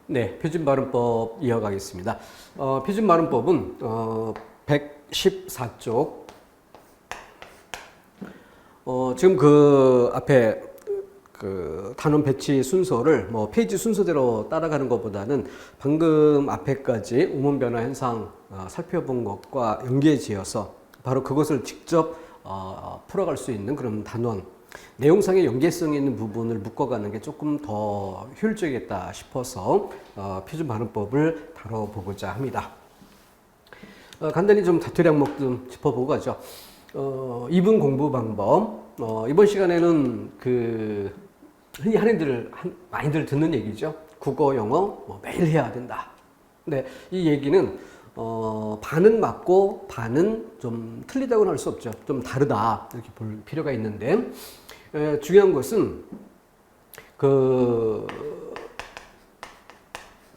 네, 표준발음법 이어가겠습니다. 표준발음법은 114쪽. 지금 그 앞에 그 단원 배치 순서를 뭐 페이지 순서대로 따라가는 것보다는 방금 앞에까지 우문 변화 현상 살펴본 것과 연계지어서 바로 그것을 직접 풀어갈 수 있는 그런 단원, 내용상의 연계성이 있는 부분을 묶어가는 게 조금 더 효율적이겠다 싶어서 표준발음법을 다뤄보고자 합니다. 간단히 좀 다투리 항목 좀 짚어보고 가죠. 이분 공부 방법. 이번 시간에는 흔히 많이들 듣는 얘기죠. 국어, 영어 뭐 매일 해야 된다. 근데 이 얘기는 반은 맞고 반은 좀 틀리다고는 할 수 없죠. 좀 다르다 이렇게 볼 필요가 있는데 중요한 것은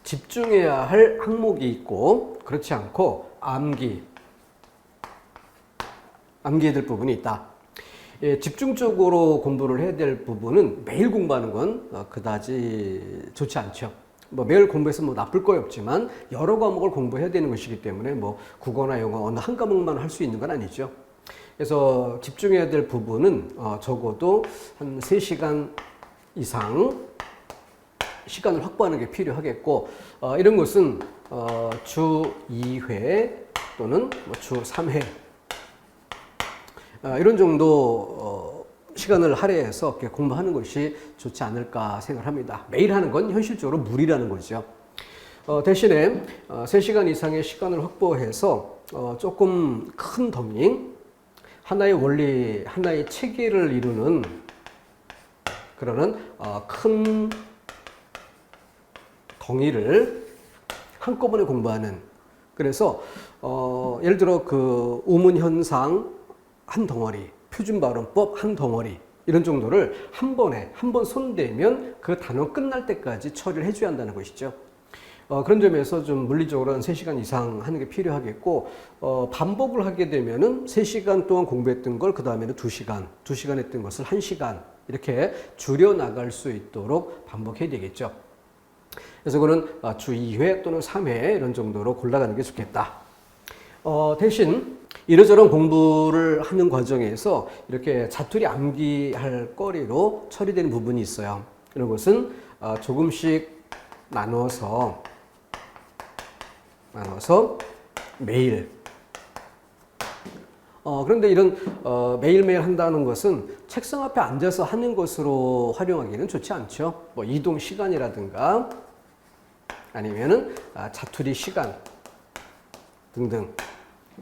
집중해야 할 항목이 있고 그렇지 않고 암기해야 될 부분이 있다. 집중적으로 공부를 해야 될 부분은 매일 공부하는 건 그다지 좋지 않죠. 뭐 매일 공부해서 뭐 나쁠 거 없지만 여러 과목을 공부해야 되는 것이기 때문에 뭐 국어나 영어 어느 한 과목만 할 수 있는 건 아니죠. 그래서 집중해야 될 부분은 적어도 한 3시간 이상 시간을 확보하는 게 필요하겠고 이런 것은 주 2회 또는 주 3회 이런 정도 시간을 할애해서 이렇게 공부하는 것이 좋지 않을까 생각합니다. 매일 하는 건 현실적으로 무리라는 거죠. 대신에 3시간 이상의 시간을 확보해서 조금 큰 덩이, 하나의 원리, 하나의 체계를 이루는 그러는 큰 덩이를 한꺼번에 공부하는, 그래서 예를 들어 그 우문 현상 한 덩어리, 표준발음법 한 덩어리 이런 정도를 한 번 손대면 그 단원 끝날 때까지 처리를 해줘야 한다는 것이죠. 그런 점에서 좀 물리적으로는 3시간 이상 하는 게 필요하겠고 반복을 하게 되면은 3시간 동안 공부했던 걸 그 다음에는 2시간 했던 것을 1시간 이렇게 줄여 나갈 수 있도록 반복해야 되겠죠. 그래서 그는 주 2회 또는 3회 이런 정도로 골라가는 게 좋겠다. 대신 이러저런 공부를 하는 과정에서 이렇게 자투리 암기할 거리로 처리되는 부분이 있어요. 이런 것은 조금씩 나눠서 매일. 그런데 이런 매일매일 한다는 것은 책상 앞에 앉아서 하는 것으로 활용하기는 좋지 않죠. 뭐 이동 시간이라든가 아니면은 자투리 시간 등등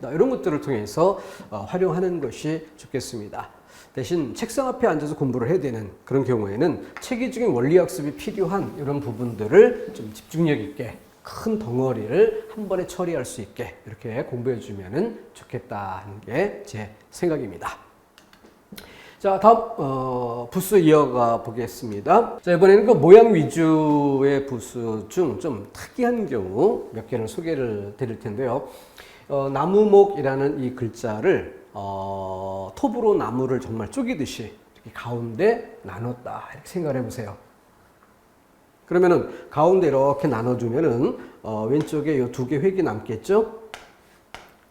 이런 것들을 통해서 활용하는 것이 좋겠습니다. 대신 책상 앞에 앉아서 공부를 해야 되는 그런 경우에는 체계적인 원리학습이 필요한 이런 부분들을 좀 집중력 있게 큰 덩어리를 한 번에 처리할 수 있게 이렇게 공부해 주면 좋겠다 하는 게 제 생각입니다. 자, 다음 부수 이어가 보겠습니다. 자, 이번에는 그 모양 위주의 부수 중 좀 특이한 경우 몇 개를 소개를 드릴 텐데요. 나무목이라는 이 글자를 톱으로 나무를 정말 쪼개듯이 이렇게 가운데 나눴다 이렇게 생각을 해보세요. 그러면은 가운데 이렇게 나눠주면은 왼쪽에 요 2개 획이 남겠죠?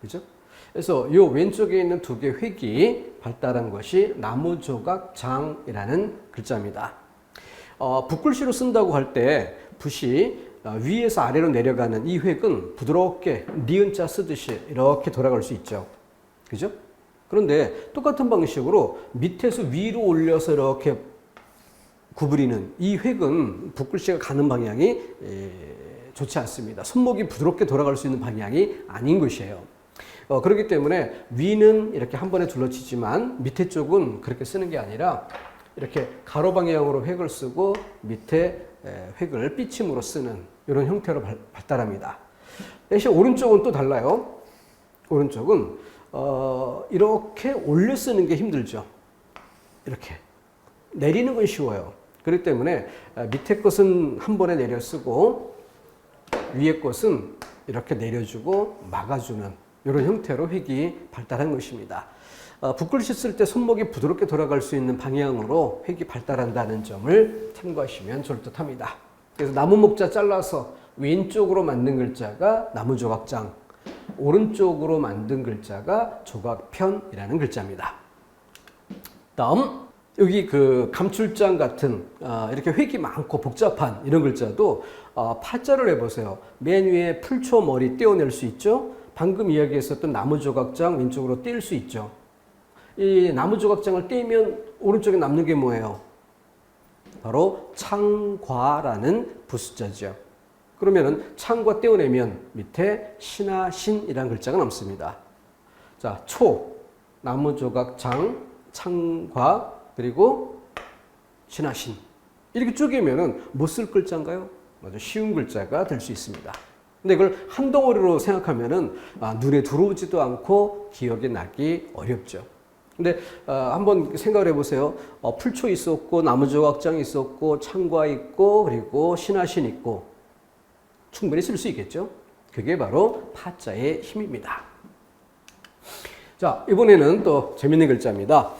그죠? 그래서 요 왼쪽에 있는 2개 획이 발달한 것이 나무조각장이라는 글자입니다. 붓글씨로 쓴다고 할 때 붓이 위에서 아래로 내려가는 이 획은 부드럽게 니은자 쓰듯이 이렇게 돌아갈 수 있죠. 그죠? 그런데 똑같은 방식으로 밑에서 위로 올려서 이렇게 구부리는 이 획은 붓글씨가 가는 방향이 좋지 않습니다. 손목이 부드럽게 돌아갈 수 있는 방향이 아닌 것이에요. 그렇기 때문에 위는 이렇게 한 번에 둘러치지만 밑에 쪽은 그렇게 쓰는 게 아니라 이렇게 가로 방향으로 획을 쓰고 밑에 획을 삐침으로 쓰는 이런 형태로 발달합니다. 대신 오른쪽은 또 달라요. 오른쪽은 이렇게 올려 쓰는 게 힘들죠. 이렇게 내리는 건 쉬워요. 그렇기 때문에 밑에 것은 한 번에 내려 쓰고 위에 것은 이렇게 내려주고 막아주는 이런 형태로 획이 발달한 것입니다. 붓글씨 쓸 때 손목이 부드럽게 돌아갈 수 있는 방향으로 획이 발달한다는 점을 참고하시면 좋을 듯 합니다. 그래서 나무 목자 잘라서 왼쪽으로 만든 글자가 나무조각장, 오른쪽으로 만든 글자가 조각편이라는 글자입니다. 다음 여기 그 감출장 같은 이렇게 획이 많고 복잡한 이런 글자도 파자를 해보세요. 맨 위에 풀초 머리 떼어낼 수 있죠. 방금 이야기했었던 나무조각장 왼쪽으로 떼일 수 있죠. 이 나무조각장을 떼면 오른쪽에 남는 게 뭐예요? 바로 창과라는 부숫자죠. 그러면은 창과 떼어내면 밑에 신하 신이라는 글자가 남습니다. 자, 초, 나무조각장, 창과 그리고 신하 신 이렇게 쪼개면은 못 쓸 글자인가요? 아주 쉬운 글자가 될 수 있습니다. 근데 이걸 한 덩어리로 생각하면은 눈에 들어오지도 않고 기억에 나기 어렵죠. 근데 한번 생각을 해보세요. 풀초 있었고 나무조각장 있었고 창과 있고 그리고 신하신 있고 충분히 쓸 수 있겠죠. 그게 바로 파자의 힘입니다. 자, 이번에는 또 재밌는 글자입니다.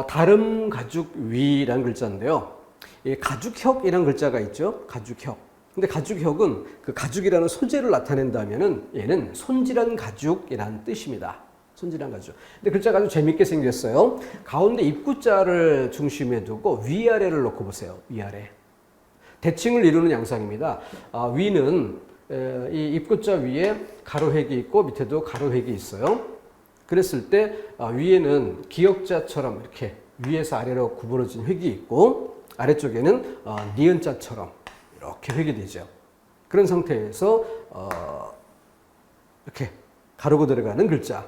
다름 가죽 위라는 글자인데요. 이 가죽혁이라는 글자가 있죠. 가죽혁. 근데 가죽혁은 그 가죽이라는 소재를 나타낸다면은 얘는 손질한 가죽이라는 뜻입니다. 손질한 가죽. 근데 글자가 아주 재밌게 생겼어요. 가운데 입구자를 중심에 두고 위아래를 놓고 보세요. 위아래. 대칭을 이루는 양상입니다. 위는 이 입구자 위에 가로획이 있고 밑에도 가로획이 있어요. 그랬을 때 위에는 기역자처럼 이렇게 위에서 아래로 구부러진 획이 있고 아래쪽에는 니은자처럼 이렇게 획이 되죠. 그런 상태에서 이렇게 가르고 들어가는 글자.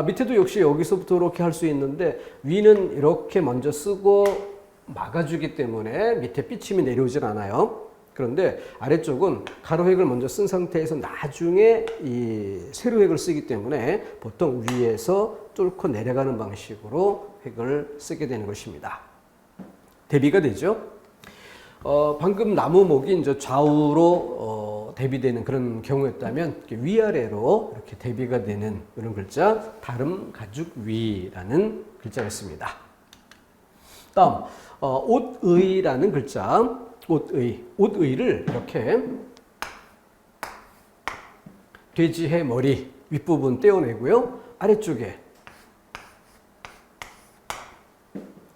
밑에도 역시 여기서부터 이렇게 할 수 있는데 위는 이렇게 먼저 쓰고 막아주기 때문에 밑에 삐침이 내려오질 않아요. 그런데 아래쪽은 가로획을 먼저 쓴 상태에서 나중에 이 세로획을 쓰기 때문에 보통 위에서 뚫고 내려가는 방식으로 획을 쓰게 되는 것입니다. 대비가 되죠. 방금 나무목이 이제 좌우로 대비되는 그런 경우였다면 위아래로 이렇게 대비가 되는 이런 글자 다름 가죽 위라는 글자가 있습니다. 다음 옷의라는 글자 옷의를 이렇게 돼지해 머리 윗부분 떼어내고요. 아래쪽에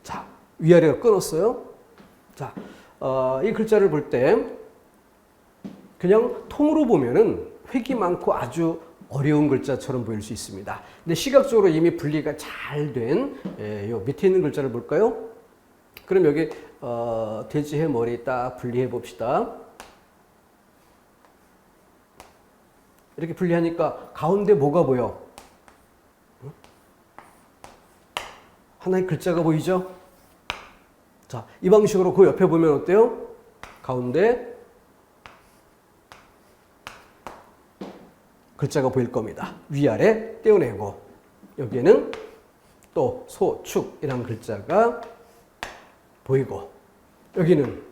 자 위아래가 끊었어요. 자, 이 글자를 볼 때 그냥 통으로 보면은 획이 많고 아주 어려운 글자처럼 보일 수 있습니다. 근데 시각적으로 이미 분리가 잘 된 요 밑에 있는 글자를 볼까요? 그럼 여기 돼지해 머리 딱 분리해 봅시다. 이렇게 분리하니까 가운데 뭐가 보여? 하나의 글자가 보이죠? 자, 이 방식으로 그 옆에 보면 어때요? 가운데 글자가 보일 겁니다. 위아래 떼어내고 여기에는 또 소축이라는 글자가 보이고 여기는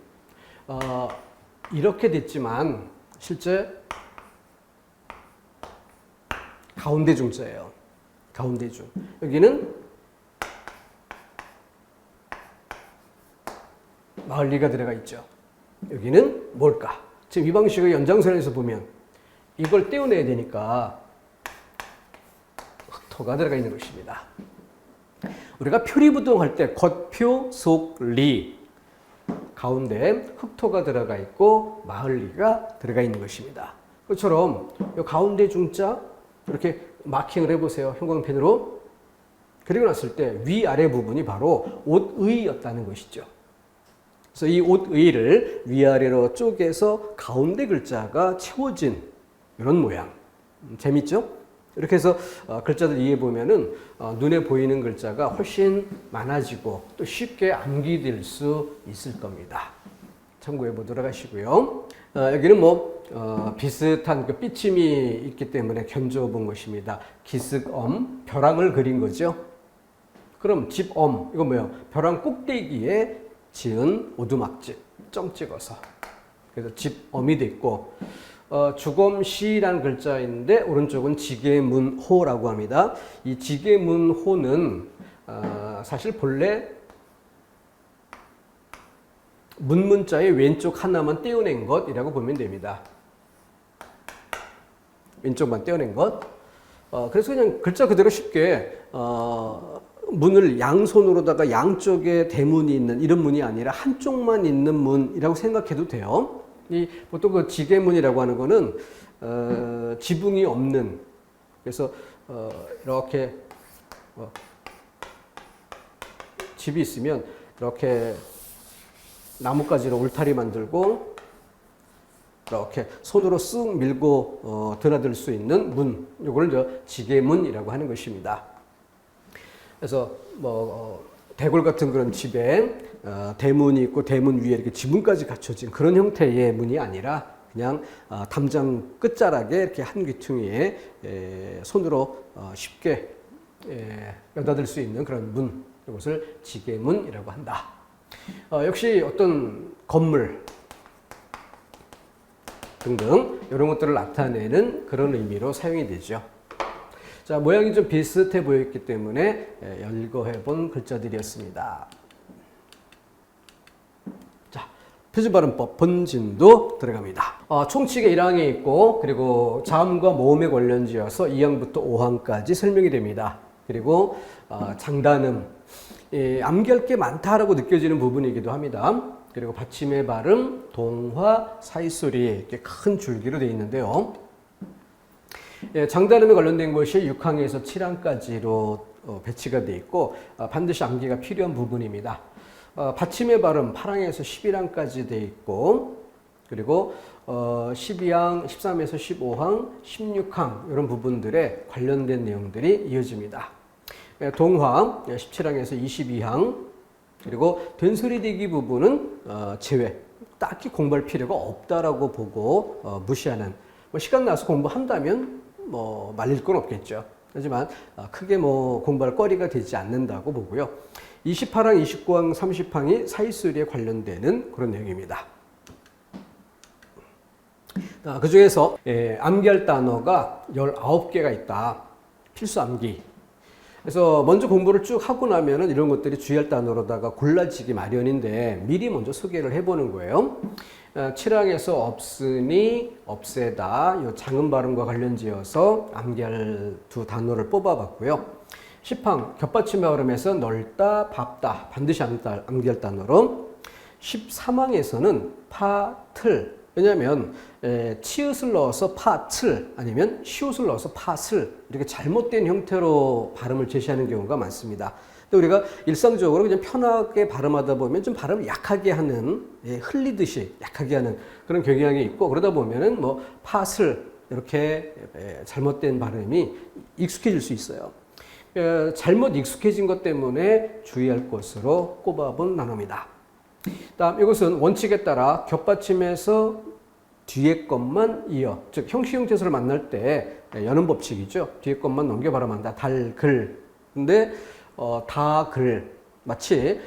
이렇게 됐지만 실제 가운데 중자예요. 가운데 중. 여기는 마을리가 들어가 있죠. 여기는 뭘까? 지금 이 방식의 연장선에서 보면 이걸 떼어내야 되니까 흑토가 들어가 있는 것입니다. 우리가 표리부동할 때 겉표, 속, 리 가운데 흑토가 들어가 있고 마을리가 들어가 있는 것입니다. 그처럼 이 가운데 중자 이렇게 마킹을 해보세요. 형광펜으로. 그리고 났을 때 위아래 부분이 바로 옷의였다는 것이죠. 그래서 이 옷의를 위아래로 쪼개서 가운데 글자가 채워진 이런 모양. 재밌죠? 이렇게 해서 글자들 이해해 보면은 눈에 보이는 글자가 훨씬 많아지고 또 쉽게 암기될 수 있을 겁니다. 참고해 보도록 하시고요. 여기는 비슷한 그 삐침이 있기 때문에 견줘 본 것입니다. 기슭엄, 벼랑을 그린 거죠. 그럼 집엄, 이거 뭐예요? 벼랑 꼭대기에 지은 오두막집, 점 찍어서. 그래서 집엄이 됐고, 주검시라는 글자인데, 오른쪽은 지게문호라고 합니다. 이 지게문호는, 사실 본래 문자의 왼쪽 하나만 떼어낸 것이라고 보면 됩니다. 왼쪽만 떼어낸 것. 그래서 그냥 글자 그대로 쉽게 문을 양손으로다가 양쪽에 대문이 있는 이런 문이 아니라 한쪽만 있는 문이라고 생각해도 돼요. 보통 그 지게문이라고 하는 거는 지붕이 없는, 그래서 이렇게 집이 있으면 이렇게 나뭇가지로 울타리 만들고 이렇게 손으로 쓱 밀고 드나들 수 있는 문, 이걸 지게문이라고 하는 것입니다. 그래서 대골 같은 그런 집에 대문이 있고 대문 위에 이렇게 지붕까지 갖춰진 그런 형태의 문이 아니라 그냥 담장 끝자락에 이렇게 한 귀퉁이에 손으로 쉽게 여닫을 수 있는 그런 문, 이것을 지게문이라고 한다. 역시 어떤 건물 등등 이런 것들을 나타내는 그런 의미로 사용이 되죠. 자, 모양이 좀 비슷해 보였기 때문에 열거해 본 글자들이었습니다. 자, 표준 발음법 본진도 들어갑니다. 총칙에 1항이 있고, 그리고 자음과 모음에 관련지어서 2항부터 5항까지 설명이 됩니다. 그리고 장단음, 암기할 게 많다라고 느껴지는 부분이기도 합니다. 그리고 받침의 발음, 동화, 사이소리 이렇게 큰 줄기로 되어 있는데요. 장단음에 관련된 것이 6항에서 7항까지로 배치가 되어 있고 반드시 암기가 필요한 부분입니다. 받침의 발음 8항에서 11항까지 되어 있고, 그리고 12항, 13에서 15항, 16항 이런 부분들에 관련된 내용들이 이어집니다. 동화 17항에서 22항, 그리고 된소리대기 부분은 제외, 딱히 공부할 필요가 없다라고 보고 무시하는, 시간 나서 공부한다면 말릴 건 없겠죠. 하지만 크게 공부할 거리가 되지 않는다고 보고요. 28항, 29항, 30항이 사이소리에 관련되는 그런 내용입니다. 그 중에서 암기할 단어가 19개가 있다. 필수 암기. 그래서 먼저 공부를 쭉 하고 나면은 이런 것들이 주의할 단어로다가 골라지기 마련인데 미리 먼저 소개를 해보는 거예요. 7항에서 없으니, 없애다, 이 장음 발음과 관련지어서 암기할 두 단어를 뽑아봤고요. 10항 겹받침 발음에서 넓다, 밟다 반드시 암기할 단어로. 13항에서는 파, 틀. 왜냐하면 치읓을 넣어서 파틀 아니면 시옷을 넣어서 파슬 이렇게 잘못된 형태로 발음을 제시하는 경우가 많습니다. 근데 우리가 일상적으로 그냥 편하게 발음하다 보면 좀 발음을 약하게 하는, 흘리듯이 약하게 하는 그런 경향이 있고, 그러다 보면은 파슬 이렇게 잘못된 발음이 익숙해질 수 있어요. 잘못 익숙해진 것 때문에 주의할 것으로 꼽아본 단어입니다. 다음 이것은 원칙에 따라 겹받침에서 뒤에 것만 이어, 즉 형식 형태소를 만날 때 여는 법칙이죠. 뒤에 것만 넘겨 발음한다. 달, 글. 근데 다, 글. 마치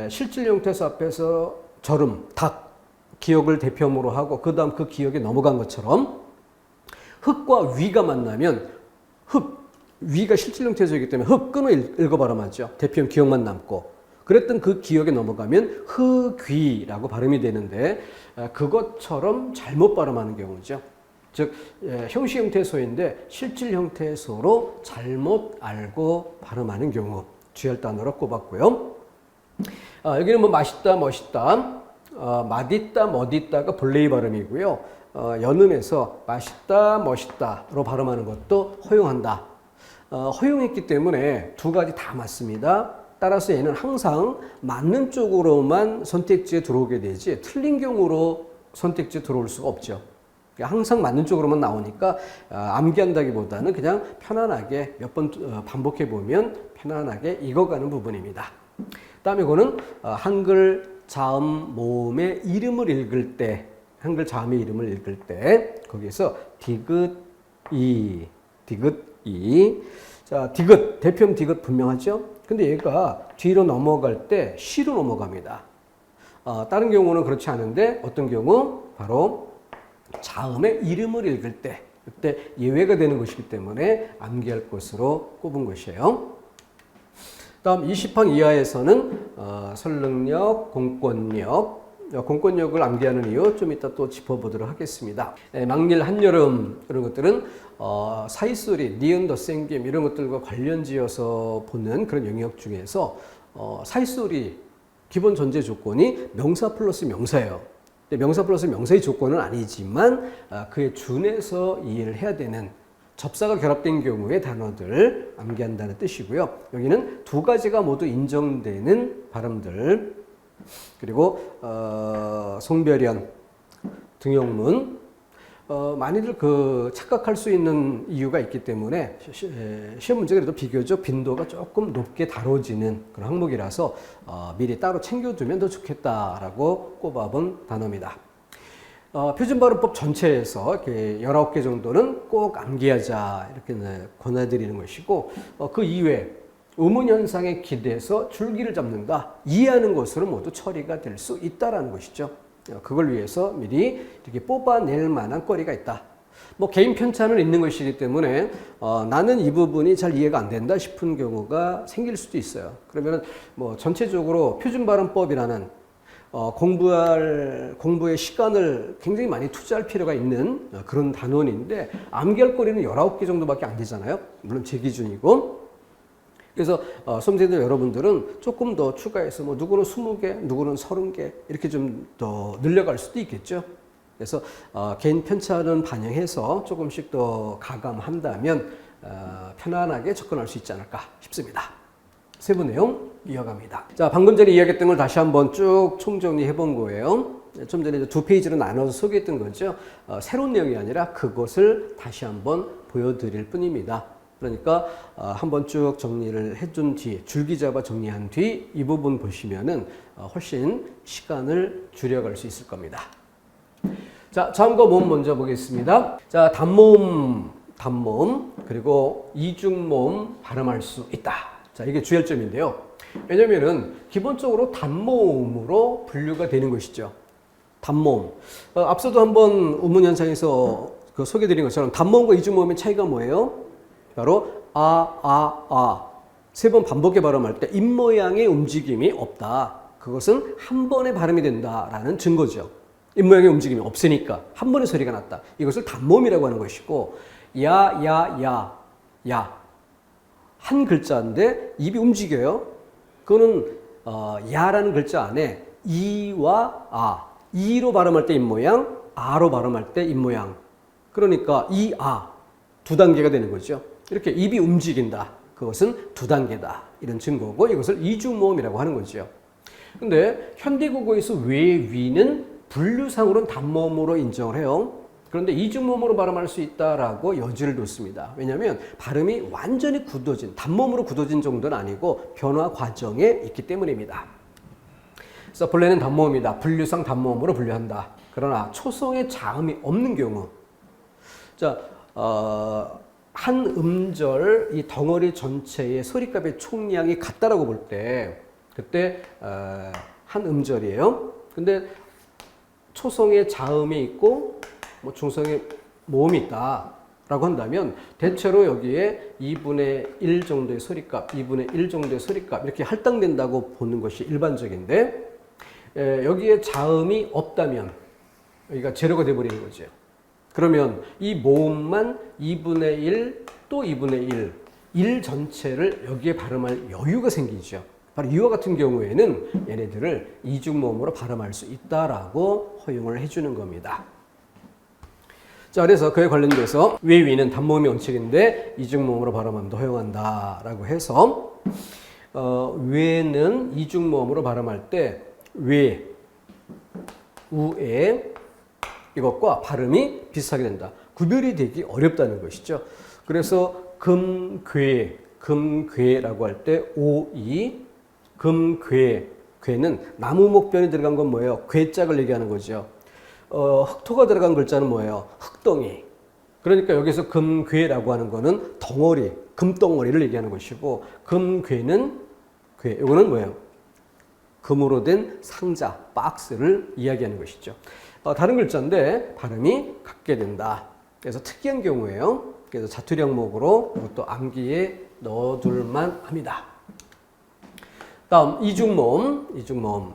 실질 형태소 앞에서 절음, 닭 기억을 대표음으로 하고 그 다음 그 기억에 넘어간 것처럼 흑과 위가 만나면 위가 실질 형태소이기 때문에 흑 끊어 읽어 발음하죠. 대표음 기억만 남고. 그랬던 그 기억에 넘어가면 흑귀라고 발음이 되는데 그것처럼 잘못 발음하는 경우죠. 즉 형식 형태소인데 실질 형태소로 잘못 알고 발음하는 경우 주의할 단어로 꼽았고요. 여기는 맛있다, 멋있다, 맛있다, 멋있다가 본래의 발음이고요. 연음에서 맛있다, 멋있다로 발음하는 것도 허용한다. 허용했기 때문에 두 가지 다 맞습니다. 따라서 얘는 항상 맞는 쪽으로만 선택지에 들어오게 되지 틀린 경우로 선택지에 들어올 수가 없죠. 항상 맞는 쪽으로만 나오니까 암기한다기보다는 그냥 편안하게 몇 번 반복해 보면 편안하게 익어가는 부분입니다. 다음에 이거는 한글 자음 모음의 이름을 읽을 때, 한글 자음의 이름을 읽을 때 거기에서 디귿이, 자, 디귿, 대표음 디귿 분명하죠? 근데 얘가 뒤로 넘어갈 때 시로 넘어갑니다. 다른 경우는 그렇지 않은데 어떤 경우? 바로 자음의 이름을 읽을 때, 그때 예외가 되는 것이기 때문에 암기할 것으로 꼽은 것이에요. 다음 20항 이하에서는 설릉역, 공권력, 공권력을 암기하는 이유 좀 이따 또 짚어보도록 하겠습니다. 망일, 한여름 이런 것들은 사이소리, 니은 더 생김 이런 것들과 관련지어서 보는 그런 영역 중에서 사이소리 기본 전제 조건이 명사 플러스 명사예요. 명사 플러스 명사의 조건은 아니지만 그에 준해서 이해를 해야 되는 접사가 결합된 경우의 단어들 암기한다는 뜻이고요. 여기는 두 가지가 모두 인정되는 발음들, 그리고 송별현, 등용문, 많이들 착각할 수 있는 이유가 있기 때문에 시험 문제가 그래도 비교적 빈도가 조금 높게 다뤄지는 그런 항목이라서 미리 따로 챙겨두면 더 좋겠다라고 꼽아본 단어입니다. 표준발음법 전체에서 이렇게 19개 정도는 꼭 암기하자 이렇게 권해드리는 것이고, 그 이외에 의문현상에 기대서 줄기를 잡는다, 이해하는 것으로 모두 처리가 될 수 있다는 것이죠. 그걸 위해서 미리 이렇게 뽑아낼 만한 거리가 있다. 개인 편차는 있는 것이기 때문에 나는 이 부분이 잘 이해가 안 된다 싶은 경우가 생길 수도 있어요. 그러면 전체적으로 표준발음법이라는 공부의 시간을 굉장히 많이 투자할 필요가 있는 그런 단원인데 암기할 거리는 19개 정도밖에 안 되잖아요. 물론 제 기준이고. 그래서 수험생들 여러분들은 조금 더 추가해서 누구는 20개, 누구는 30개 이렇게 좀 더 늘려갈 수도 있겠죠. 그래서 개인 편차는 반영해서 조금씩 더 가감한다면 편안하게 접근할 수 있지 않을까 싶습니다. 세부 내용 이어갑니다. 자, 방금 전에 이야기했던 걸 다시 한번 쭉 총정리해 본 거예요. 좀 전에 이제 2페이지로 나눠서 소개했던 거죠. 새로운 내용이 아니라 그것을 다시 한번 보여드릴 뿐입니다. 그러니까 한번 쭉 정리를 해준 뒤, 줄기 잡아 정리한 뒤 이 부분 보시면은 훨씬 시간을 줄여갈 수 있을 겁니다. 자, 자음과 모음 먼저 보겠습니다. 자, 단모음, 그리고 이중모음 발음할 수 있다. 자, 이게 주혈점인데요. 왜냐면은 기본적으로 단모음으로 분류가 되는 것이죠. 단모음. 앞서도 한번 의문현상에서 소개드린 것처럼 단모음과 이중모음의 차이가 뭐예요? 바로 세 번 반복해 발음할 때 입모양의 움직임이 없다. 그것은 한 번에 발음이 된다라는 증거죠. 입모양의 움직임이 없으니까 한 번의 소리가 났다. 이것을 단모음이라고 하는 것이고, 야 한 글자인데 입이 움직여요. 그거는 야라는 글자 안에 이와 이로 발음할 때 입모양, 아로 발음할 때 입모양. 그러니까 두 단계가 되는 거죠. 이렇게 입이 움직인다. 그것은 두 단계다. 이런 증거고, 이것을 이중모음이라고 하는 거죠. 근데 현대국어에서 외위는 분류상으로는 단모음으로 인정을 해요. 그런데 이중모음으로 발음할 수 있다라고 여지를 뒀습니다. 왜냐하면 발음이 완전히 굳어진, 단모음으로 굳어진 정도는 아니고 변화 과정에 있기 때문입니다. 그래서 본래는 단모음이다. 분류상 단모음으로 분류한다. 그러나 초성에 자음이 없는 경우, 자, 한 음절 이 덩어리 전체의 소리값의 총량이 같다라고 볼 때, 그때 한 음절이에요. 근데 초성에 자음이 있고 중성에 모음이 있다라고 한다면 대체로 여기에 2분의 1 정도의 소리값, 2분의 1 정도의 소리값 이렇게 할당된다고 보는 것이 일반적인데, 여기에 자음이 없다면 여기가 제로가 돼버리는 거죠. 그러면 이 모음만 2분의 1, 또 2분의 1 전체를 여기에 발음할 여유가 생기죠. 바로 이와 같은 경우에는 얘네들을 이중모음으로 발음할 수 있다라고 허용을 해주는 겁니다. 자, 그래서 그에 관련돼서 외위는 단모음이 원칙인데 이중모음으로 발음함도 허용한다라고 해서 외는 이중모음으로 발음할 때 외, 우에 이것과 발음이 비슷하게 된다. 구별이 되기 어렵다는 것이죠. 그래서 금괴라고 할 때 오이, 괴는 나무 목변이 들어간 건 뭐예요? 괴짝을 얘기하는 거죠. 흑토가 들어간 글자는 뭐예요? 흑덩이. 그러니까 여기서 금괴라고 하는 거는 덩어리, 금덩어리를 얘기하는 것이고, 금괴는 이거는 뭐예요? 금으로 된 상자, 박스를 이야기하는 것이죠. 다른 글자인데 발음이 같게 된다. 그래서 특이한 경우예요. 그래서 자투리 항목으로 이것도 암기에 넣어둘만 합니다. 다음 이중모음.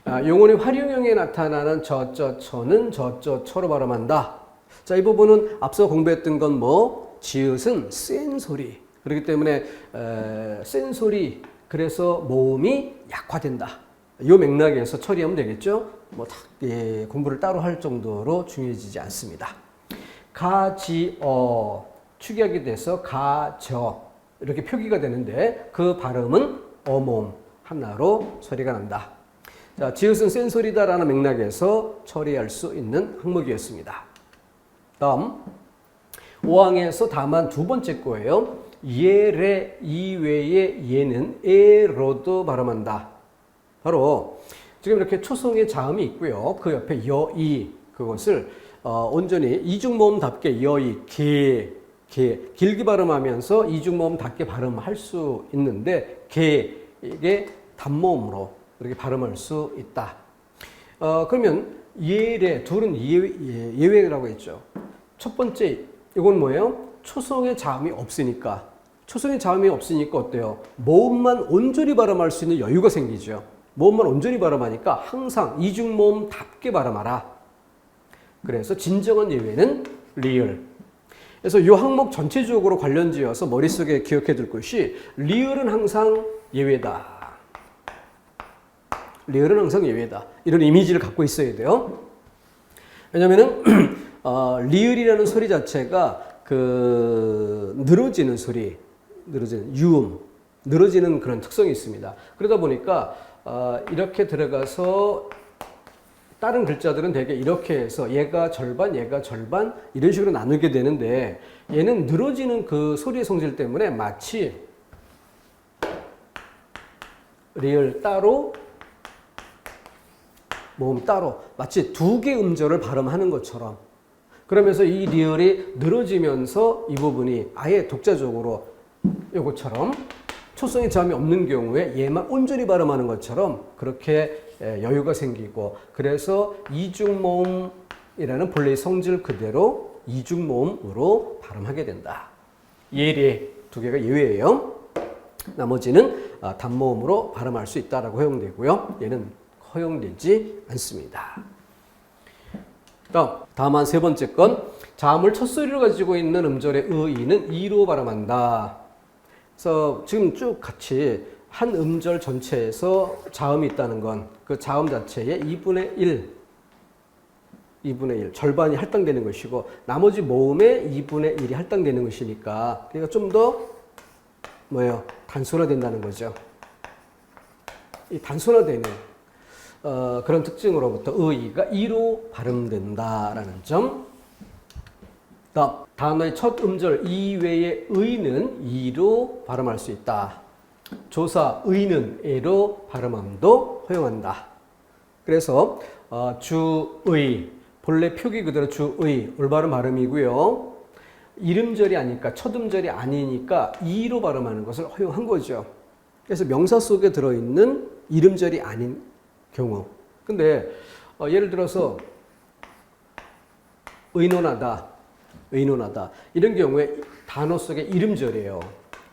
용언의 활용형에 나타나는 저는 저처로 발음한다. 자, 이 부분은 앞서 공부했던 건 뭐? 지읒은 센 소리. 그렇기 때문에 센 소리, 그래서 모음이 약화된다. 이 맥락에서 처리하면 되겠죠. 뭐 공부를 따로 할 정도로 중요해지지 않습니다. 축약이 돼서 가저 이렇게 표기가 되는데 그 발음은 어모음 하나로 처리가 난다. 자, 지읒은 센 소리다라는 맥락에서 처리할 수 있는 항목이었습니다. 다음 5항에서 다만 두 번째 거예요. 예레 이외의 예는 에로도 발음한다. 바로 지금 이렇게 초성의 자음이 있고요. 그 옆에 여이, 그것을 온전히 이중모음답게 여이, 길게 발음하면서 이중모음답게 발음할 수 있는데 이게 단모음으로 이렇게 발음할 수 있다. 그러면 예레, 둘은 예외라고 했죠. 첫 번째, 이건 뭐예요? 초성의 자음이 없으니까. 초성의 자음이 없으니까 어때요? 모음만 온전히 발음할 수 있는 여유가 생기죠. 모음만 온전히 발음하니까 항상 이중모음답게 발음하라. 그래서 진정한 예외는 리을. 그래서 이 항목 전체적으로 관련지어서 머릿속에 기억해 둘 것이 리을은 항상 예외다. 리을은 항상 예외다. 이런 이미지를 갖고 있어야 돼요. 왜냐면은 리을이라는 소리 자체가 늘어지는 소리, 늘어지는 유음, 늘어지는 그런 특성이 있습니다. 그러다 보니까 이렇게 들어가서 다른 글자들은 대개 이렇게 해서 얘가 절반 이런 식으로 나누게 되는데 얘는 늘어지는 그 소리의 성질 때문에 마치 리을 따로 모음 따로 마치 두 개 음절을 발음하는 것처럼, 그러면서 이 리을이 늘어지면서 이 부분이 아예 독자적으로 요것처럼 초성의 자음이 없는 경우에 얘만 온전히 발음하는 것처럼 그렇게 여유가 생기고, 그래서 이중모음이라는 본래의 성질 그대로 이중모음으로 발음하게 된다. 예례 두 개가 예외예요. 나머지는 단모음으로 발음할 수 있다라고 허용되고요. 얘는 허용되지 않습니다. 다만 세 번째 건 자음을 첫 소리로 가지고 있는 음절의 의의는 이로 발음한다. 그래서 지금 쭉 같이 한 음절 전체에서 자음이 있다는 건 그 자음 자체의 2분의 1 절반이 할당되는 것이고 나머지 모음의 2분의 1이 할당되는 것이니까 그러니까 좀 더 뭐예요? 단순화된다는 거죠. 이 단순화되는 그런 특징으로부터 의의가 이로 발음된다라는 점. 단어의 첫 음절 이외의 의는 이로 발음할 수 있다. 조사 의는 에로 발음함도 허용한다. 그래서 주의, 본래 표기 그대로 주의, 올바른 발음이고요. 이름절이 아니니까, 첫 음절이 아니니까 이로 발음하는 것을 허용한 거죠. 그래서 명사 속에 들어있는 이름절이 아닌 경우. 근데 예를 들어서 의논하다 이런 경우에 단어 속에 이름절이에요.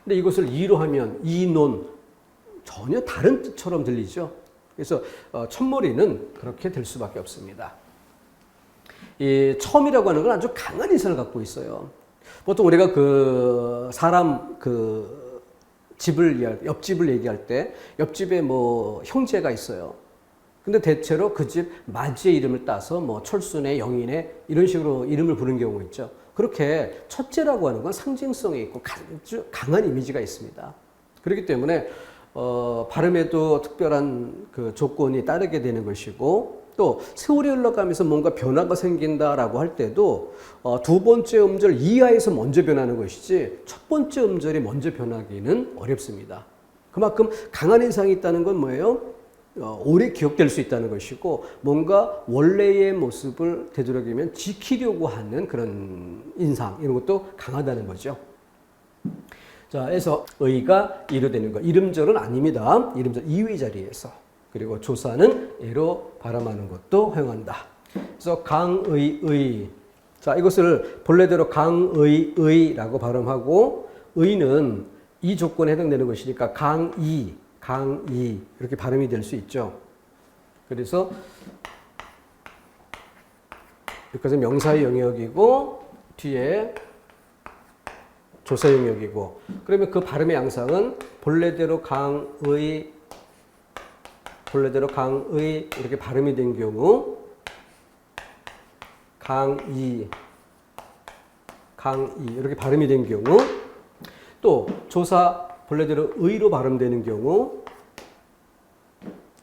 근데 이것을 이로 하면 이논, 전혀 다른 뜻처럼 들리죠. 그래서 첫머리는 그렇게 될 수밖에 없습니다. 이 첨이라고 하는 건 아주 강한 인상을 갖고 있어요. 보통 우리가 사람 옆집을 얘기할 때 옆집에 뭐 형제가 있어요. 근데 대체로 그 집 맞이의 이름을 따서 뭐 철순의, 영인의 이런 식으로 이름을 부르는 경우가 있죠. 그렇게 첫째라고 하는 건 상징성이 있고 아주 강한 이미지가 있습니다. 그렇기 때문에 발음에도 특별한 그 조건이 따르게 되는 것이고, 또 세월이 흘러가면서 뭔가 변화가 생긴다라고 할 때도 두 번째 음절 이하에서 먼저 변하는 것이지 첫 번째 음절이 먼저 변하기는 어렵습니다. 그만큼 강한 인상이 있다는 건 뭐예요? 오래 기억될 수 있다는 것이고, 뭔가 원래의 모습을 되도록이면 지키려고 하는 그런 인상, 이런 것도 강하다는 거죠. 자, 그래서 의가 이로 되는 것. 이름절은 아닙니다. 이름절 이외 자리에서. 그리고 조사는 에로 발음하는 것도 허용한다. 그래서 강의. 자, 이것을 본래대로 강의라고 발음하고, 의는 이 조건에 해당되는 것이니까 강의 이렇게 발음이 될 수 있죠. 그래서 여기까지 명사의 영역이고 뒤에 조사 영역이고, 그러면 그 발음의 양상은 본래대로 강의 이렇게 발음이 된 경우, 강의 이렇게 발음이 된 경우, 또 조사 본래대로 의로 발음되는 경우,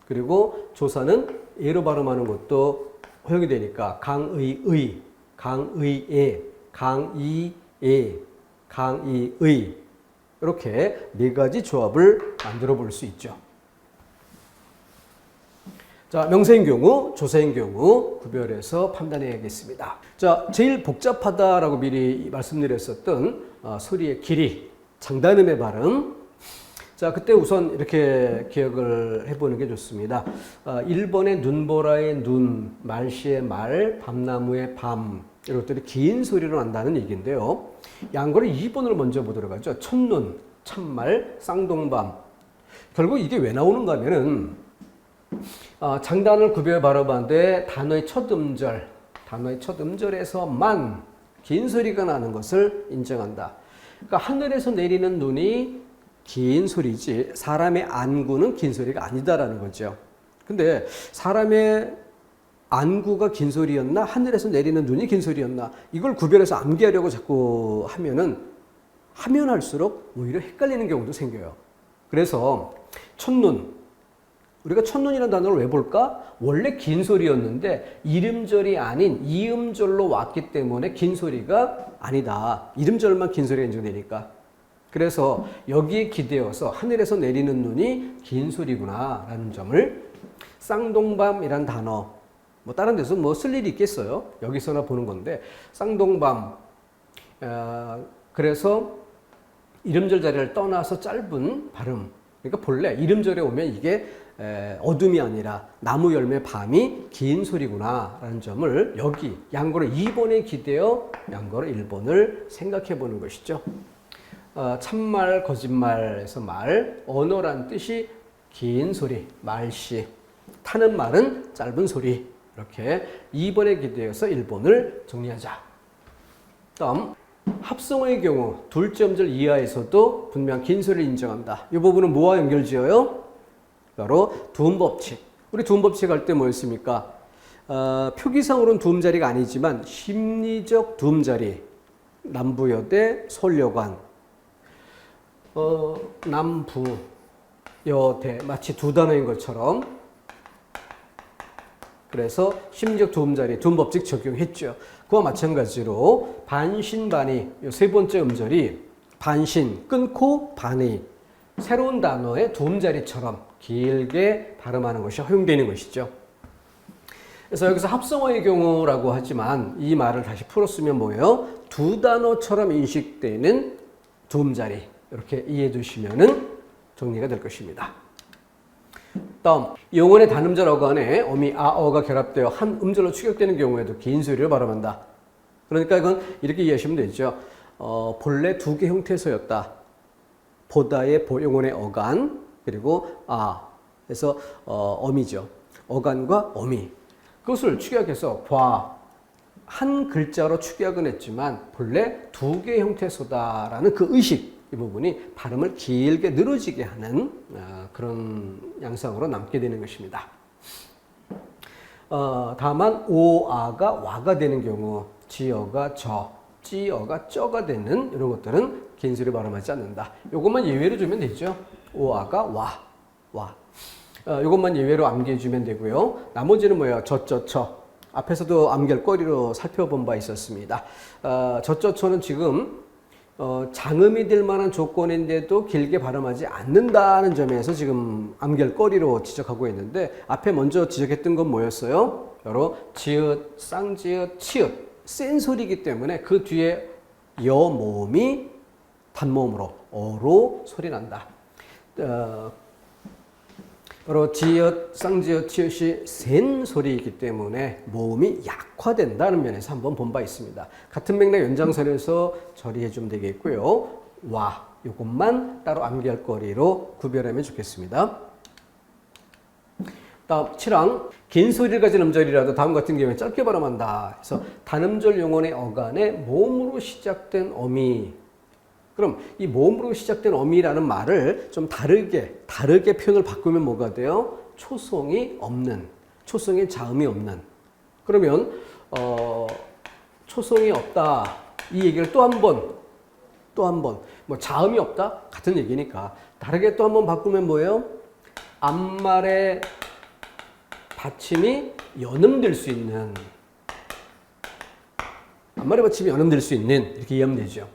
그리고 조사는 예로 발음하는 것도 허용이 되니까 강의의, 강의의, 강의의, 강의의, 이렇게 네 가지 조합을 만들어 볼 수 있죠. 자, 명사인 경우, 조사인 경우 구별해서 판단해야겠습니다. 자, 제일 복잡하다라고 미리 말씀드렸었던 소리의 길이, 장단음의 발음. 자, 그때 우선 이렇게 기억을 해보는 게 좋습니다. 1번의 눈보라의 눈, 말씨의 말, 밤나무의 밤, 이런 것들이 긴 소리로 난다는 얘기인데요. 양거를 2번을 먼저 보도록 하죠. 첫눈, 참말, 쌍동밤. 결국 이게 왜 나오는가 하면은 장단을 구별 발음하는데 단어의 첫 음절에서만 긴 소리가 나는 것을 인정한다. 그러니까 하늘에서 내리는 눈이 긴 소리지 사람의 안구는 긴 소리가 아니다라는 거죠. 근데 사람의 안구가 긴 소리였나 하늘에서 내리는 눈이 긴 소리였나 이걸 구별해서 암기하려고 자꾸 하면 할수록 오히려 헷갈리는 경우도 생겨요. 그래서 첫눈, 우리가 첫눈이라는 단어를 왜 볼까? 원래 긴 소리였는데 이름절이 아닌 이음절로 왔기 때문에 긴 소리가 아니다. 이름절만 긴 소리가 인정되니까. 그래서 여기에 기대어서 하늘에서 내리는 눈이 긴 소리구나 라는 점을, 쌍동밤이란 단어, 뭐 다른 데서 뭐 쓸 일이 있겠어요? 여기서나 보는 건데, 쌍동밤, 그래서 이름절 자리를 떠나서 짧은 발음. 그러니까 본래 이름절에 오면 이게 어둠이 아니라 나무 열매 밤이 긴 소리구나 라는 점을 여기 양거를 2번에 기대어 양거를 1번을 생각해 보는 것이죠. 참말, 거짓말에서 말, 언어란 뜻이 긴 소리, 말씨, 타는 말은 짧은 소리, 이렇게 2번에 기대어서 1번을 정리하자. 다음 합성어의 경우 둘째 음절 이하에서도 분명 긴 소리를 인정한다. 이 부분은 뭐와 연결지어요? 바로 두음법칙. 우리 두음법칙 할 때 뭐였습니까? 표기상으로는 두음자리가 아니지만 심리적 두음자리, 남부여대, 서울여관, 남부여대, 마치 두 단어인 것처럼. 그래서 심리적 두음자리, 두음법칙 적용했죠. 그와 마찬가지로 반신반의, 세 번째 음절이 반신, 끊고 반의, 새로운 단어의 두음자리처럼 길게 발음하는 것이 허용되는 것이죠. 그래서 여기서 합성어의 경우라고 하지만 이 말을 다시 풀었으면 뭐예요? 두 단어처럼 인식되는 두음자리, 이렇게 이해해 두시면은 정리가 될 것입니다. 다음, 영혼의 단음절 어간에 어미, 아어가 결합되어 한 음절로 추격되는 경우에도 긴 소리를 발음한다. 그러니까 이건 이렇게 이해하시면 되죠. 본래 두 개 형태에서였다. 보다의 영혼의 어간, 그리고 그래서 어미죠. 어간과 어미. 그것을 축약해서 한 글자로 축약은 했지만 본래 두 개의 형태소다라는 그 의식, 이 부분이 발음을 길게 늘어지게 하는 그런 양상으로 남게 되는 것입니다. 다만 오아가 와가 되는 경우, 지어가 저, 찌어가 쩌가 되는 이런 것들은 긴 소리 발음하지 않는다. 이것만 예외로 주면 되죠. 오아가 와. 이것만 예외로 암기해 주면 되고요. 나머지는 뭐예요? 저쩌처. 앞에서도 암기할 거리로 살펴본 바 있었습니다. 저쩌처는 지금 장음이 될 만한 조건인데도 길게 발음하지 않는다는 점에서 지금 암기할 거리로 지적하고 있는데, 앞에 먼저 지적했던 건 뭐였어요? 바로 지읒, 쌍지읒, 치읒. 센 소리이기 때문에 그 뒤에 여 모음이 단모음으로 어로 소리 난다. 바로 지읒, 쌍지읒, 치읒이 센 소리이기 때문에 모음이 약화된다는 면에서 한번 본 바 있습니다. 같은 맥락 연장선에서 처리해 주면 되겠고요. 와, 이것만 따로 암기할 거리로 구별하면 좋겠습니다. 다음 7항 긴 소리를 가진 음절이라도 다음 같은 경우에 짧게 발음한다. 그래서 단음절 용언의 어간에 모음으로 시작된 어미. 그럼 이 모음으로 시작된 어미라는 말을 좀 다르게 표현을 바꾸면 뭐가 돼요? 초성이 없는, 초성의 자음이 없는. 그러면 초성이 없다 이 얘기를 또 한 번 뭐 자음이 없다 같은 얘기니까 다르게 또 한 번 바꾸면 뭐예요? 앞말의 받침이 연음될 수 있는, 앞말의 받침이 연음될 수 있는 이렇게 이해하면 되죠.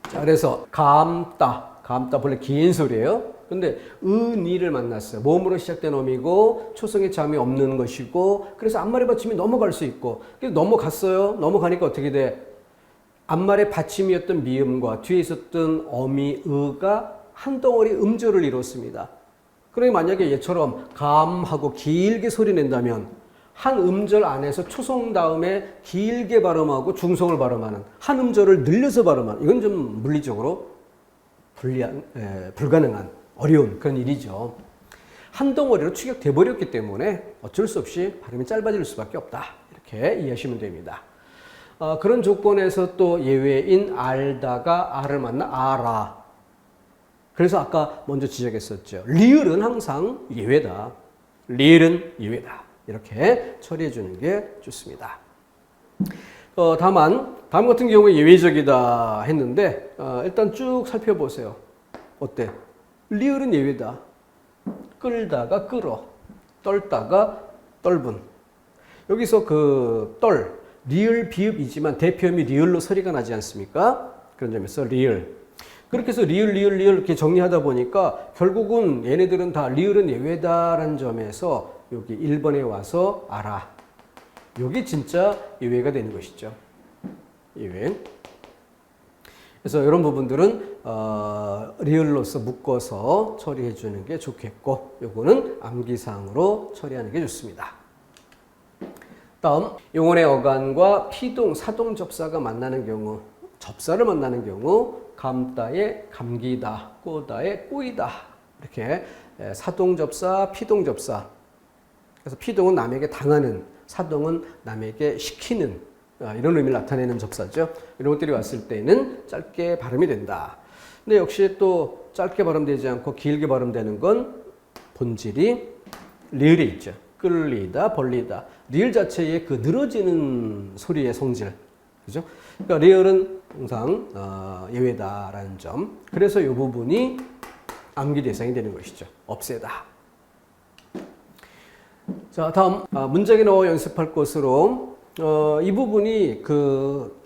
자, 그래서 감따 본래 긴 소리예요. 근데 은이를 만났어요. 모음으로 시작된 어미고 초성의 자음이 없는 것이고 그래서 앞말의 받침이 넘어갈 수 있고 그래서 넘어갔어요. 넘어가니까 어떻게 돼? 앞말의 받침이었던 미음과 뒤에 있었던 어미 의가 한 덩어리 음절을 이뤘습니다. 그러니 만약에 얘처럼 감하고 길게 소리 낸다면 한 음절 안에서 초성 다음에 길게 발음하고 중성을 발음하는 한 음절을 늘려서 발음하는 이건 좀 물리적으로 불가능한 어려운 그런 일이죠. 한 덩어리로 축약돼 버렸기 때문에 어쩔 수 없이 발음이 짧아질 수밖에 없다. 이렇게 이해하시면 됩니다. 그런 조건에서 또 예외인 알다가 아를 만나 아라. 그래서 아까 먼저 지적했었죠. 리을은 항상 예외다. 리을은 예외다. 이렇게 처리해 주는 게 좋습니다. 다만 다음 같은 경우에 예외적이다 했는데 일단 쭉 살펴보세요. 어때? 리을은 예외다. 끌다가 끌어. 떨다가 떨분. 여기서 그 리을 비읍이지만 대표음이 리을로 소리가 나지 않습니까? 그런 점에서 리을. 그렇게 해서 리을 이렇게 정리하다 보니까 결국은 얘네들은 다 리을은 예외다라는 점에서 여기 1번에 와서 알아. 여기 진짜 예외가 되는 것이죠. 예외. 그래서 이런 부분들은 리을로서 묶어서 처리해 주는 게 좋겠고 요거는 암기사항으로 처리하는 게 좋습니다. 다음 용언의 어간과 피동, 사동 접사가 만나는 경우 접사를 만나는 경우 감다의 감기다, 꼬다의 꼬이다 이렇게 사동 접사, 피동 접사. 그래서 피동은 남에게 당하는, 사동은 남에게 시키는 이런 의미를 나타내는 접사죠. 이런 것들이 왔을 때는 짧게 발음이 된다. 근데 역시 또 짧게 발음되지 않고 길게 발음되는 건 본질이 리을에 있죠. 끌리다, 벌리다. 리을 자체의 그 늘어지는 소리의 성질. 그죠? 그러니까 리을은 항상 예외다라는 점. 그래서 이 부분이 암기 대상이 되는 것이죠. 없애다. 자, 다음 문장에 넣어 연습할 것으로 이 부분이 그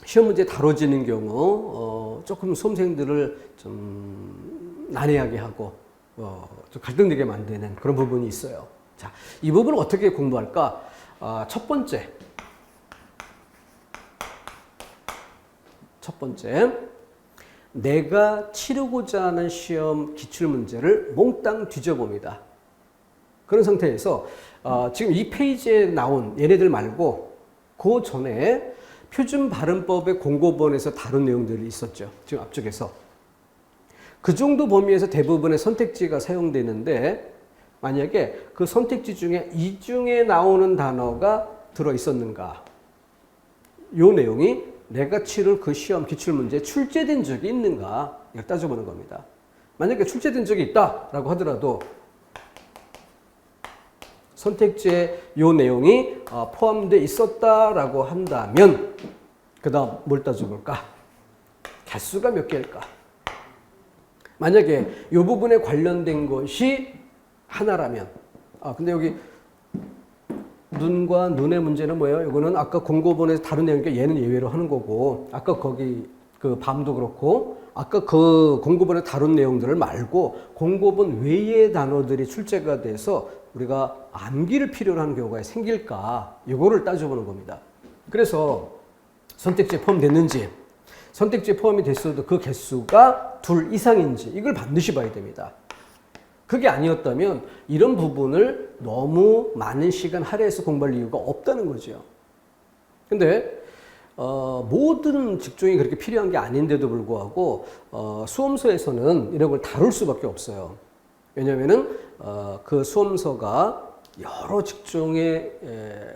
시험 문제에 다뤄지는 경우 조금 수험생들을 좀 난해하게 하고 좀 갈등되게 만드는 그런 부분이 있어요. 자, 이 부분을 어떻게 공부할까? 첫 번째, 내가 치르고자 하는 시험 기출문제를 몽땅 뒤져봅니다. 그런 상태에서 지금 이 페이지에 나온 얘네들 말고 그 전에 표준 발음법의 공고본에서 다룬 내용들이 있었죠. 지금 앞쪽에서. 그 정도 범위에서 대부분의 선택지가 사용되는데 만약에 그 선택지 중에 이 중에 나오는 단어가 들어있었는가? 이 내용이 내가 치를 그 시험 기출문제에 출제된 적이 있는가? 이걸 따져보는 겁니다. 만약에 출제된 적이 있다라고 하더라도 선택지에 이 내용이 포함되어 있었다라고 한다면 그 다음 뭘 따져볼까? 개수가 몇 개일까? 만약에 이 부분에 관련된 것이 하나라면 근데 여기 눈과 눈의 문제는 뭐예요? 이거는 아까 공고본에서 다른 내용이니까 얘는 예외로 하는 거고 아까 거기 그 밤도 그렇고 아까 그 공고본에 다룬 내용들을 말고 공고본 외의 단어들이 출제가 돼서 우리가 암기를 필요로 하는 경우가 생길까? 이거를 따져보는 겁니다. 그래서 선택지에 포함됐는지 선택지에 포함이 됐어도 그 개수가 2 이상인지 이걸 반드시 봐야 됩니다. 그게 아니었다면 이런 부분을 너무 많은 시간 할애해서 공부할 이유가 없다는 거죠. 근데 모든 직종이 그렇게 필요한 게 아닌데도 불구하고 수험서에서는 이런 걸 다룰 수밖에 없어요. 왜냐면은 그 수험서가 여러 직종에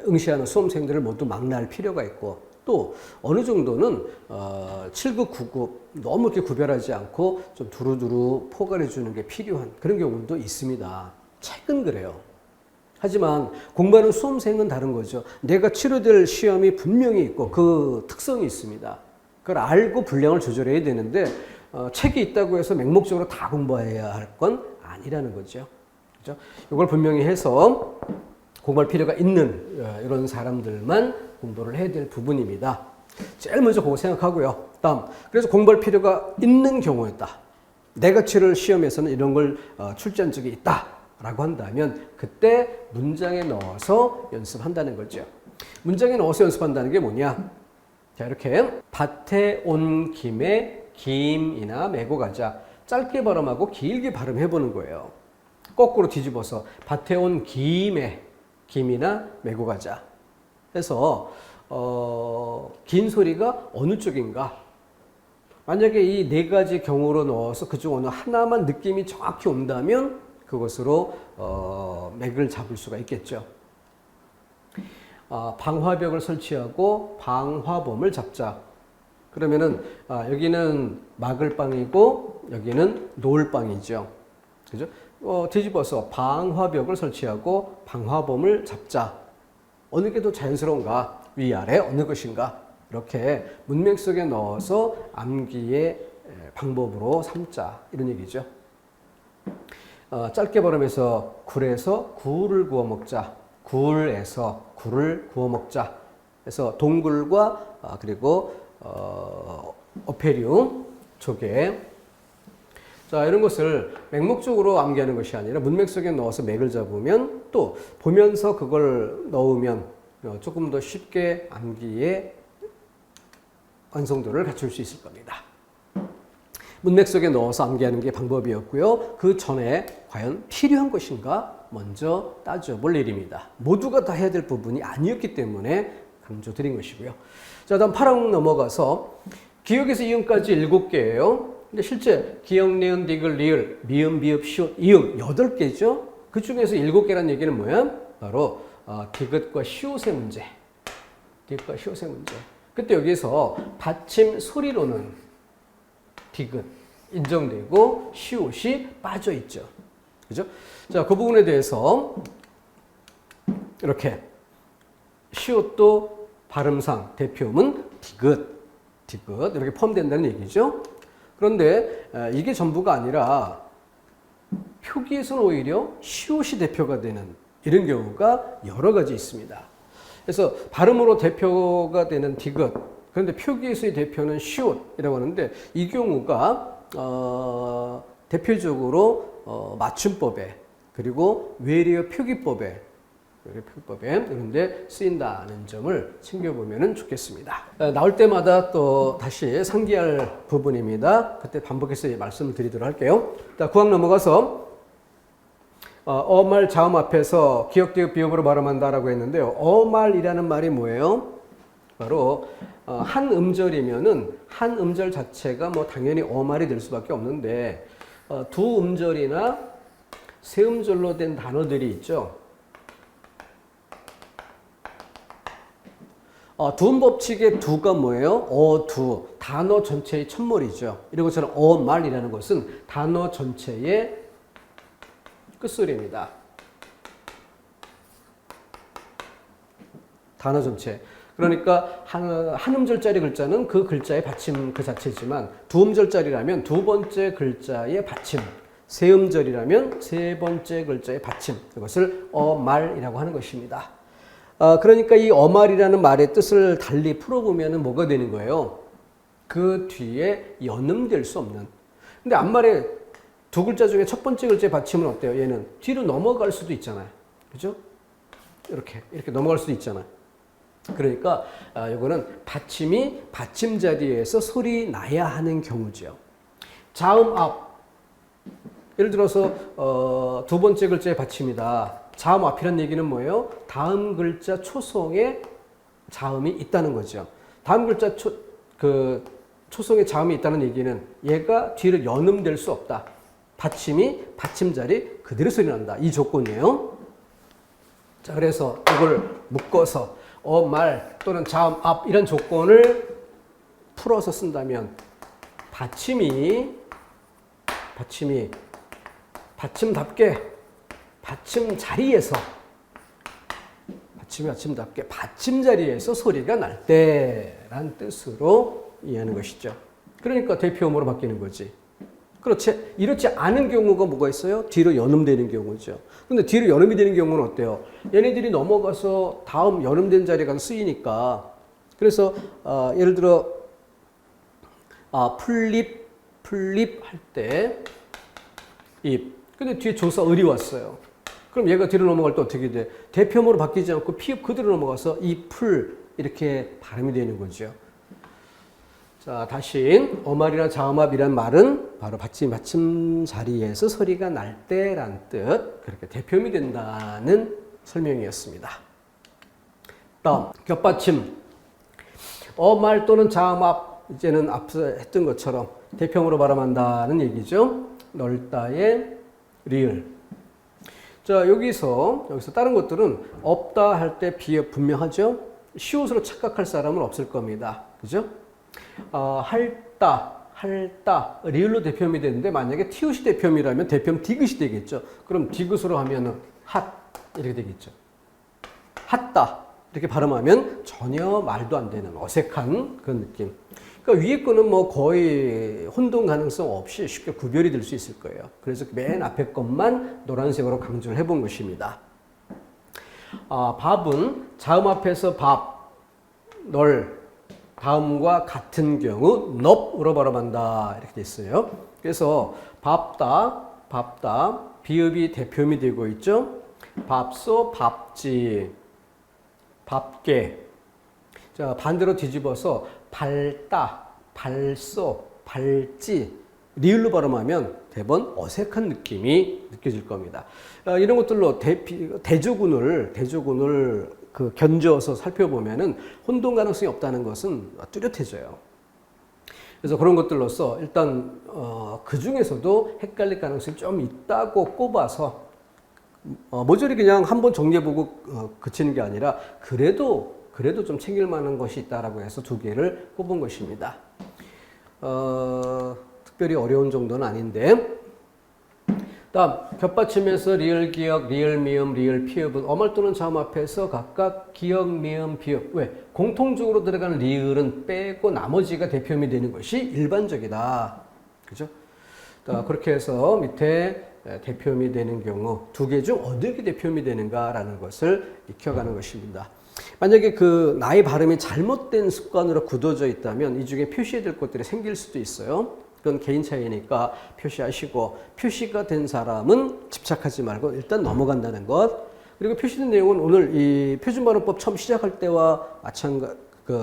응시하는 수험생들을 모두 망라할 필요가 있고 또 어느 정도는 7급, 9급 너무 이렇게 구별하지 않고 좀 두루두루 포괄해 주는 게 필요한 그런 경우도 있습니다. 책은 그래요. 하지만 공부하는 수험생은 다른 거죠. 내가 치료될 시험이 분명히 있고 그 특성이 있습니다. 그걸 알고 분량을 조절해야 되는데 책이 있다고 해서 맹목적으로 다 공부해야 할 건 아니라는 거죠. 그렇죠? 이걸 분명히 해서 공부할 필요가 있는 이런 사람들만 공부를 해야 될 부분입니다. 제일 먼저 그거 생각하고요. 다음, 그래서 공부할 필요가 있는 경우였다. 내가 치를 시험에서는 이런 걸 출제한 적이 있다. 라고 한다면 그때 문장에 넣어서 연습한다는 거죠. 문장에 넣어서 연습한다는 게 뭐냐? 자, 이렇게 밭에 온 김에 김이나 메고 가자. 짧게 발음하고 길게 발음해 보는 거예요. 거꾸로 뒤집어서 밭에 온 김에 김이나 메고 가자. 해서 긴 소리가 어느 쪽인가? 만약에 이 네 가지 경우로 넣어서 그중 어느 하나만 느낌이 정확히 온다면 그것으로 맥을 잡을 수가 있겠죠. 방화벽을 설치하고 방화범을 잡자. 그러면은 여기는 막을 방이고 여기는 놓을 방이죠. 그죠? 뒤집어서 방화벽을 설치하고 방화범을 잡자. 어느 게 더 자연스러운가? 위아래 어느 것인가? 이렇게 문맥 속에 넣어서 암기의 방법으로 삼자. 이런 얘기죠. 짧게 발음해서 굴에서 굴을 구워 먹자. 굴에서 굴을 구워 먹자. 그래서 동굴과 그리고 어패류 조개. 자, 이런 것을 맹목적으로 암기하는 것이 아니라 문맥 속에 넣어서 맥을 잡으면 또 보면서 그걸 넣으면 조금 더 쉽게 암기의 완성도를 갖출 수 있을 겁니다. 문맥 속에 넣어서 암기하는 게 방법이었고요. 그 전에 과연 필요한 것인가 먼저 따져볼 일입니다. 모두가 다 해야 될 부분이 아니었기 때문에 강조드린 것이고요. 자, 다음 8항 넘어가서 기역에서 이응까지 7개예요. 근데 실제 기역, 니은, 디귿, 리을, 미음, 비읍, 시옷, 이응 8개죠. 그 중에서 7개란 얘기는 뭐야? 바로 디귿과 시옷의 문제. 디귿과 시옷의 문제. 그때 여기서 받침 소리로는 디귿 인정되고 시옷이 빠져 있죠. 그죠? 자, 그 부분에 대해서 이렇게 시옷도 발음상 대표음은 디귿 이렇게 포함된다는 얘기죠. 그런데 이게 전부가 아니라 표기에서는 오히려 시옷이 대표가 되는 이런 경우가 여러 가지 있습니다. 그래서 발음으로 대표가 되는 디귿, 그런데 표기에서의 대표는 시옷이라고 하는데 이 경우가 대표적으로 맞춤법에 그리고 외래어 표기법에 이런 데 쓰인다는 점을 챙겨보면 좋겠습니다. 나올 때마다 또 다시 상기할 부분입니다. 그때 반복해서 말씀을 드리도록 할게요. 9항 넘어가서 어말 자음 앞에서 기역, 디귿, 비읍으로 발음한다라고 했는데요. 어말이라는 말이 뭐예요? 바로 한 음절이면은 한 음절 자체가 뭐 당연히 어말이 될 수밖에 없는데 두 음절이나 세 음절로 된 단어들이 있죠. 두음 법칙의 두가 뭐예요? 어두, 단어 전체의 첫머리죠. 이런 것처럼 어말이라는 것은 단어 전체의 끝소리입니다. 단어 전체. 그러니까 한 음절짜리 글자는 그 글자의 받침 그 자체지만 두 음절짜리라면 두 번째 글자의 받침, 세 음절이라면 세 번째 글자의 받침, 이것을 어말이라고 하는 것입니다. 그러니까 이 어말이라는 말의 뜻을 달리 풀어보면 뭐가 되는 거예요? 그 뒤에 연음될 수 없는. 근데 앞말에 두 글자 중에 첫 번째 글자의 받침은 어때요? 얘는 뒤로 넘어갈 수도 있잖아요. 그죠? 이렇게 넘어갈 수도 있잖아요. 그러니까 이거는 받침이 받침 자리에서 소리 나야 하는 경우죠. 자음 앞. 예를 들어서 두 번째 글자의 받침이다. 자음 앞이란 얘기는 뭐예요? 다음 글자 초성에 자음이 있다는 거죠. 다음 글자 초성에 자음이 있다는 얘기는 얘가 뒤를 연음될 수 없다. 받침이 받침자리 그대로 소리 난다. 이 조건이에요. 자, 그래서 이걸 묶어서 말 또는 자음, 앞 이런 조건을 풀어서 쓴다면 받침답게 받침 자리에서 소리가 날 때란 뜻으로 이해하는 것이죠. 그러니까 대표음으로 바뀌는 거지. 그렇지. 이렇지 않은 경우가 뭐가 있어요? 뒤로 연음되는 경우죠. 근데 뒤로 연음이 되는 경우는 어때요? 얘네들이 넘어가서 다음 연음된 자리에 가서 쓰이니까. 그래서 예를 들어 풀립 할 때 입. 근데 뒤에 조사 을이 왔어요. 그럼 얘가 뒤로 넘어갈 때 어떻게 돼? 대표음으로 바뀌지 않고 피읍 그대로 넘어가서 이 풀 이렇게 발음이 되는 거죠. 자, 다시 어말이나 자음합이란 말은 바로 받침 자리에서 소리가 날 때란 뜻, 그렇게 대표음이 된다는 설명이었습니다. 다음, 겹받침. 어말 또는 자음합, 이제는 앞서 했던 것처럼 대표음으로 발음한다는 얘기죠. 넓다의 리을. 자, 여기서 다른 것들은 없다 할 때 비읍 분명하죠? 시옷으로 착각할 사람은 없을 겁니다. 그죠? 할다, 리을로 대표음이 되는데 만약에 티읕이 대표음이라면 대표음 디귿이 되겠죠. 그럼 디귿으로 하면은 핫 이렇게 되겠죠. 핫다 이렇게 발음하면 전혀 말도 안 되는 어색한 그런 느낌. 그러니까 위에 거는 뭐 거의 혼동 가능성 없이 쉽게 구별이 될 수 있을 거예요. 그래서 맨 앞에 것만 노란색으로 강조를 해본 것입니다. 밥은 자음 앞에서 밥, 널 다음과 같은 경우 넙으로 발음한다 이렇게 돼 있어요. 그래서 밥다 비읍이 대표음이 되고 있죠. 밥소, 밥지, 밥게. 자, 반대로 뒤집어서 발따, 발소, 발지 리을로 발음하면 대번 어색한 느낌이 느껴질 겁니다. 이런 것들로 대조군을 견주어서 살펴보면은 혼동 가능성이 없다는 것은 뚜렷해져요. 그래서 그런 것들로서 일단 그 중에서도 헷갈릴 가능성이 좀 있다고 꼽아서 모조리 그냥 한번 정리해보고 그치는 게 아니라 그래도 좀 챙길 만한 것이 있다라고 해서 두 개를 꼽은 것입니다. 특별히 어려운 정도는 아닌데. 다음, 겹받침에서 리을 기역, 리을 미음, 리을 피읍은 어말 또는 자음 앞에서 각각 기역, 미음, 피읍. 왜? 공통적으로 들어가는 리을은 빼고 나머지가 대표음이 되는 것이 일반적이다. 그죠? 그렇게 해서 밑에 대표음이 되는 경우 두 개 중 어느 게 대표음이 되는가라는 것을 익혀가는 것입니다. 만약에 나의 발음이 잘못된 습관으로 굳어져 있다면 이 중에 표시해야 될 것들이 생길 수도 있어요. 그건 개인 차이니까 표시하시고, 표시가 된 사람은 집착하지 말고 일단 넘어간다는 것. 그리고 표시된 내용은 오늘 이 표준발음법 처음 시작할 때와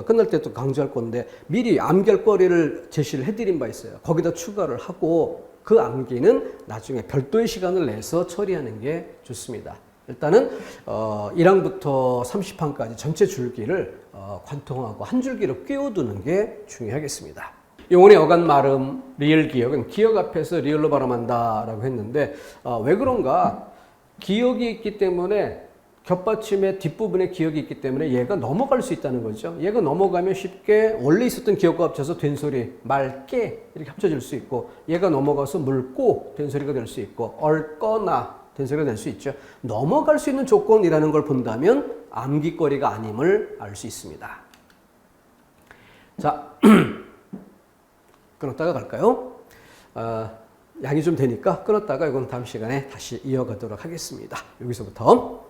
끝날 때도 강조할 건데 미리 암기할거리를 제시를 해드린 바 있어요. 거기다 추가를 하고 그 암기는 나중에 별도의 시간을 내서 처리하는 게 좋습니다. 일단은 1항부터 30항까지 전체 줄기를 관통하고 한 줄기로 끼워두는 게 중요하겠습니다. 영혼의 어간 발음, 리을 기역은 기역 앞에서 리을로 발음한다라고 했는데 왜 그런가? 기역이 있기 때문에 겹받침의 뒷부분에 기역이 있기 때문에 얘가 넘어갈 수 있다는 거죠. 얘가 넘어가면 쉽게 원래 있었던 기역과 합쳐서 된소리, 맑게 이렇게 합쳐질 수 있고, 얘가 넘어가서 묽고 된소리가 될 수 있고, 얽거나 된소리가 될 수 있죠. 넘어갈 수 있는 조건이라는 걸 본다면 암기거리가 아님을 알 수 있습니다. 자, 끊었다가 갈까요? 양이 좀 되니까 끊었다가 이건 다음 시간에 다시 이어가도록 하겠습니다. 여기서부터.